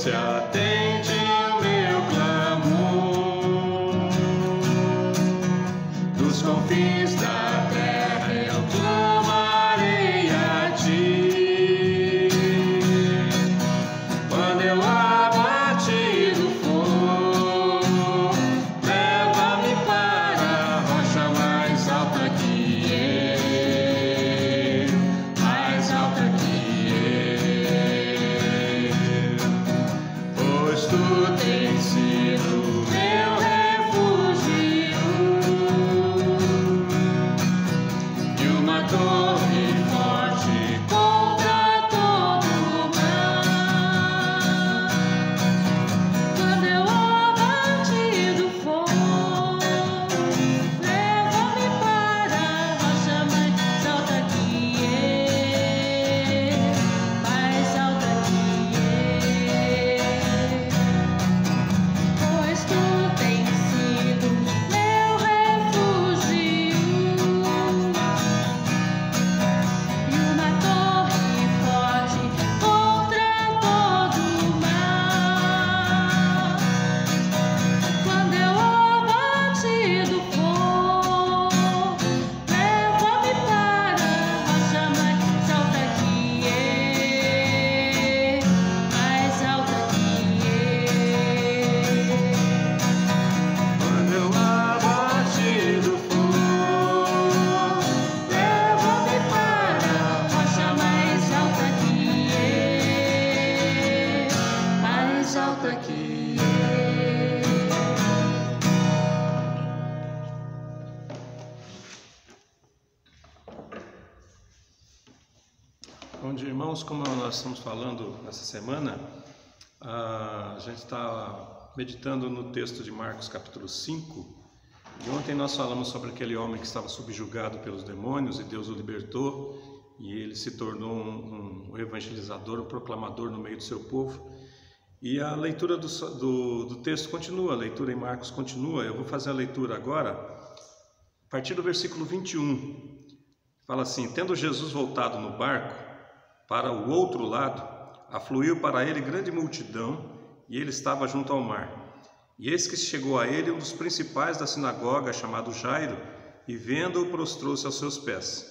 se atende ao meu clamor. Dos confins da terra eu clamarei a ti. Quando eu abatido for, leva-me para a rocha mais alta que eu, mais alta que eu. Pois tu tens sido meu refúgio e uma torre forte contra todo mal. Quando eu abatido for, leva-me para a rocha mais alta que eu, mais alta que eu. Pois tu tens sido meu refúgio e uma torre forte contra todo mal. Quando eu abatido for, leva-me para a rocha mais alta que eu, mais alta que eu. Quando eu abatido for, leva-me para a rocha mais alta que eu, mais alta que eu. Bom dia, irmãos. Como nós estamos falando essa semana, a gente está meditando no texto de Marcos capítulo 5, e ontem nós falamos sobre aquele homem que estava subjugado pelos demônios e Deus o libertou e ele se tornou um evangelizador, um proclamador no meio do seu povo. E a leitura do texto continua, a leitura em Marcos continua. Eu vou fazer a leitura agora a partir do versículo 21. Fala assim: tendo Jesus voltado no barco para o outro lado, afluiu para ele grande multidão, e ele estava junto ao mar. E eis que chegou a ele um dos principais da sinagoga, chamado Jairo, e vendo-o, prostrou-se aos seus pés.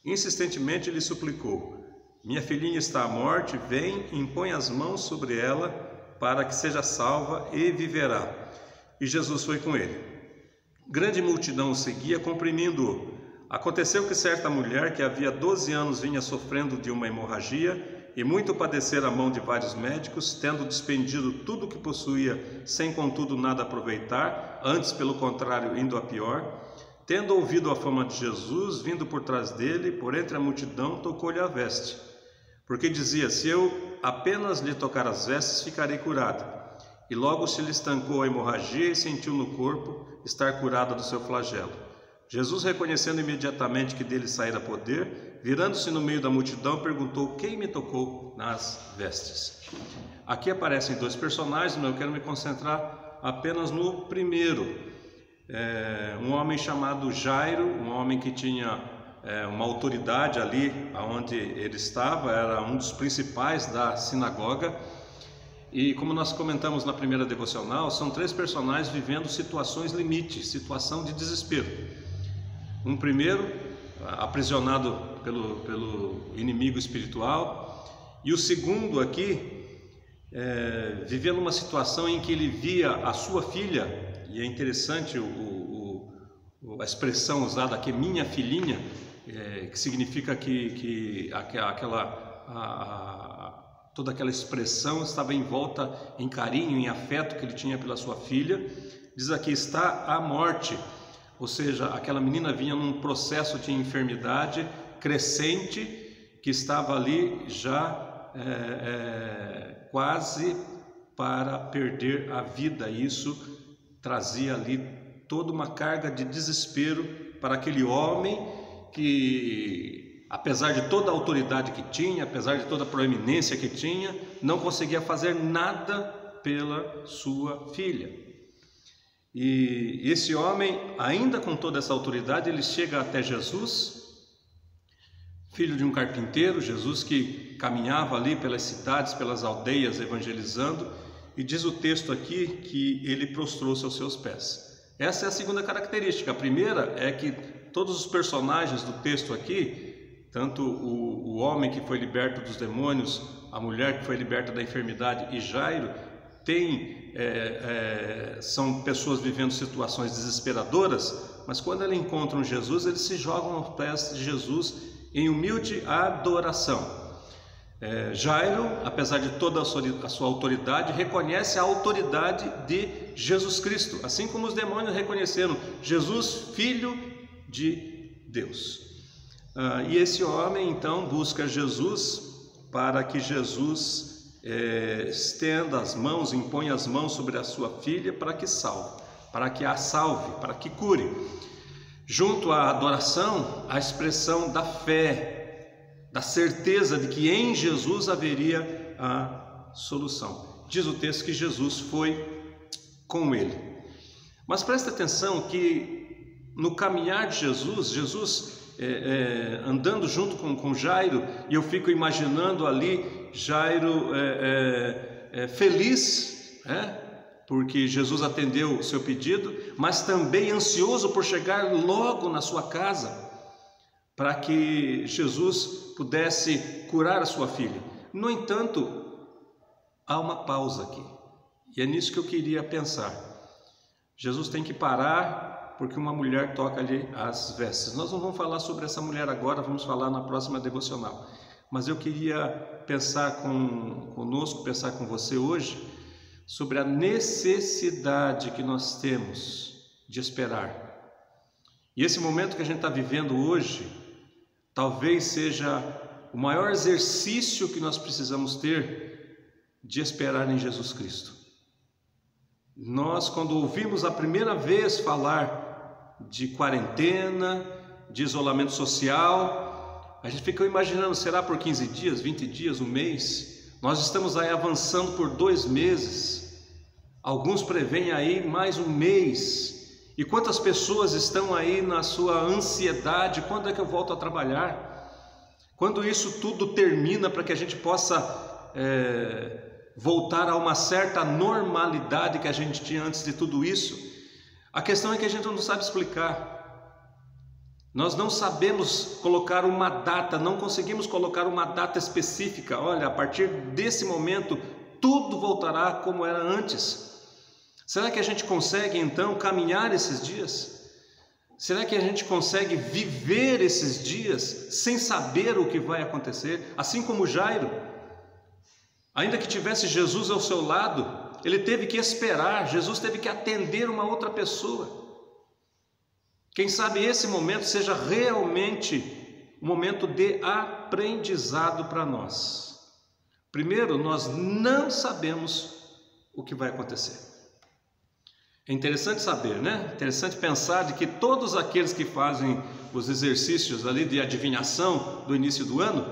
Insistentemente lhe suplicou: minha filhinha está à morte, vem e impõe as mãos sobre ela, para que seja salva e viverá. E Jesus foi com ele. Grande multidão o seguia, comprimindo-o. Aconteceu que certa mulher, que havia 12 anos vinha sofrendo de uma hemorragia, e muito padecer a mão de vários médicos, tendo despendido tudo o que possuía, sem contudo nada aproveitar, antes pelo contrário indo a pior, tendo ouvido a fama de Jesus, vindo por trás dele, por entre a multidão, tocou-lhe a veste, porque dizia: se eu apenas lhe tocar as vestes, ficarei curada. E logo se lhe estancou a hemorragia e sentiu no corpo estar curada do seu flagelo. Jesus, reconhecendo imediatamente que dele saíra poder, virando-se no meio da multidão, perguntou: quem me tocou nas vestes? Aqui aparecem dois personagens, mas eu quero me concentrar apenas no primeiro. Um homem chamado Jairo, um homem que tinha uma autoridade ali onde ele estava, era um dos principais da sinagoga. E como nós comentamos na primeira devocional, são três personagens vivendo situações limite, situação de desespero. Um primeiro, aprisionado pelo inimigo espiritual, e o segundo aqui, vivendo uma situação em que ele via a sua filha, e é interessante a expressão usada aqui, minha filhinha, que significa que toda aquela expressão estava envolta em carinho, em afeto que ele tinha pela sua filha. Diz aqui: está à morte. Ou seja, aquela menina vinha num processo de enfermidade crescente, que estava ali já quase para perder a vida. Isso trazia ali toda uma carga de desespero para aquele homem que, apesar de toda a autoridade que tinha, apesar de toda a proeminência que tinha, não conseguia fazer nada pela sua filha. E esse homem, ainda com toda essa autoridade, ele chega até Jesus, filho de um carpinteiro. Jesus que caminhava ali pelas cidades, pelas aldeias, evangelizando, e diz o texto aqui que ele prostrou-se aos seus pés. Essa é a segunda característica. A primeira é que todos os personagens do texto aqui, tanto o homem que foi liberto dos demônios, a mulher que foi liberta da enfermidade e Jairo, são pessoas vivendo situações desesperadoras, mas quando eles encontram Jesus, eles se jogam aos pés de Jesus em humilde adoração. Jairo, apesar de toda a sua autoridade, reconhece a autoridade de Jesus Cristo, assim como os demônios reconheceram Jesus, Filho de Deus. E esse homem então busca Jesus para que Jesus estenda as mãos, imponha as mãos sobre a sua filha para que salve, para que a salve, para que cure. Junto à adoração, a expressão da fé, da certeza de que em Jesus haveria a solução. Diz o texto que Jesus foi com ele. Mas preste atenção que no caminhar de Jesus andando junto com Jairo, e eu fico imaginando ali Jairo feliz, porque Jesus atendeu o seu pedido, mas também ansioso por chegar logo na sua casa, para que Jesus pudesse curar a sua filha. No entanto, há uma pausa aqui, e é nisso que eu queria pensar. Jesus tem que parar, porque uma mulher toca-lhe as vestes. Nós não vamos falar sobre essa mulher agora, vamos falar na próxima devocional. Mas eu queria pensar conosco, pensar com você hoje, sobre a necessidade que nós temos de esperar. E esse momento que a gente está vivendo hoje, talvez seja o maior exercício que nós precisamos ter de esperar em Jesus Cristo. Nós, quando ouvimos a primeira vez falar de quarentena, de isolamento social, a gente fica imaginando, será por 15 dias, 20 dias, um mês? Nós estamos aí avançando por 2 meses, alguns preveem aí mais um mês. E quantas pessoas estão aí na sua ansiedade? Quando é que eu volto a trabalhar? Quando isso tudo termina, para que a gente possa voltar a uma certa normalidade que a gente tinha antes de tudo isso? A questão é que a gente não sabe explicar. Nós não sabemos colocar uma data, não conseguimos colocar uma data específica. Olha, a partir desse momento, tudo voltará como era antes. Será que a gente consegue então caminhar esses dias? Será que a gente consegue viver esses dias sem saber o que vai acontecer? Assim como Jairo, ainda que tivesse Jesus ao seu lado, ele teve que esperar, Jesus teve que atender uma outra pessoa. Quem sabe esse momento seja realmente um momento de aprendizado para nós. Primeiro, nós não sabemos o que vai acontecer. É interessante saber, né? Interessante pensar de que todos aqueles que fazem os exercícios ali de adivinhação do início do ano,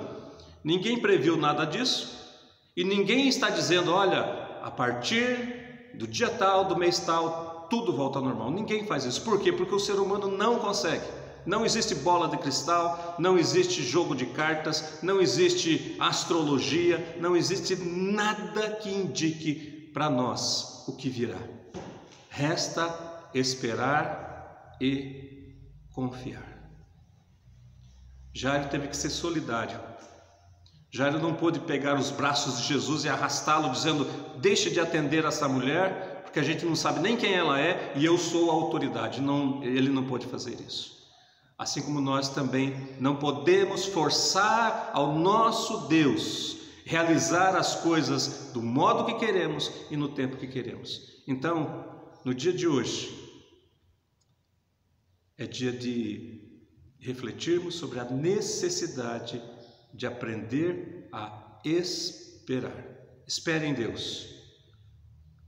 ninguém previu nada disso e ninguém está dizendo, olha, a partir do dia tal, do mês tal, tudo volta ao normal. Ninguém faz isso. Por quê? Porque o ser humano não consegue. Não existe bola de cristal, não existe jogo de cartas, não existe astrologia, não existe nada que indique para nós o que virá. Resta esperar e confiar. Jairo teve que ser solidário. Jairo não pôde pegar os braços de Jesus e arrastá-lo dizendo, deixe de atender essa mulher, porque a gente não sabe nem quem ela é e eu sou a autoridade. Não, ele não pôde fazer isso. Assim como nós também não podemos forçar ao nosso Deus realizar as coisas do modo que queremos e no tempo que queremos. Então, no dia de hoje, é dia de refletirmos sobre a necessidade de aprender a esperar. Espere em Deus.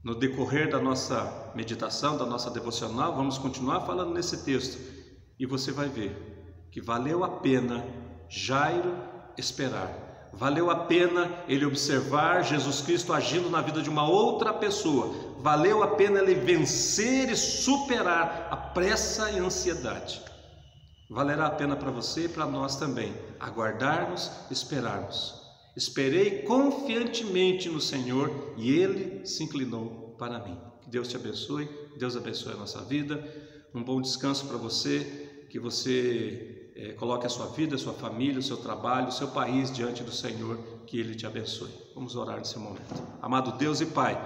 No decorrer da nossa meditação, da nossa devocional, vamos continuar falando nesse texto e você vai ver que valeu a pena Jairo esperar. Valeu a pena ele observar Jesus Cristo agindo na vida de uma outra pessoa. Valeu a pena ele vencer e superar a pressa e a ansiedade. Valerá a pena para você e para nós também aguardarmos, esperarmos Esperei confiantemente no Senhor e Ele se inclinou para mim. Que Deus te abençoe, Deus abençoe a nossa vida. Um bom descanso para você, que você coloque a sua vida, a sua família, o seu trabalho, o seu país diante do Senhor, que Ele te abençoe. Vamos orar nesse momento. Amado Deus e Pai,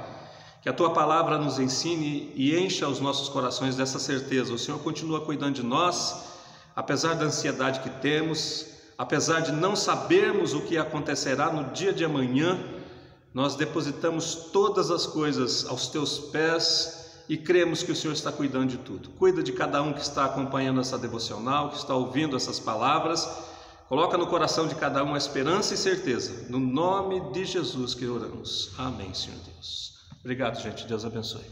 que a Tua palavra nos ensine e encha os nossos corações dessa certeza. O Senhor continua cuidando de nós, apesar da ansiedade que temos, apesar de não sabermos o que acontecerá no dia de amanhã, nós depositamos todas as coisas aos Teus pés e cremos que o Senhor está cuidando de tudo. Cuida de cada um que está acompanhando essa devocional, que está ouvindo essas palavras. Coloca no coração de cada um a esperança e certeza. No nome de Jesus que oramos. Amém, Senhor Deus. Obrigado, gente. Deus abençoe.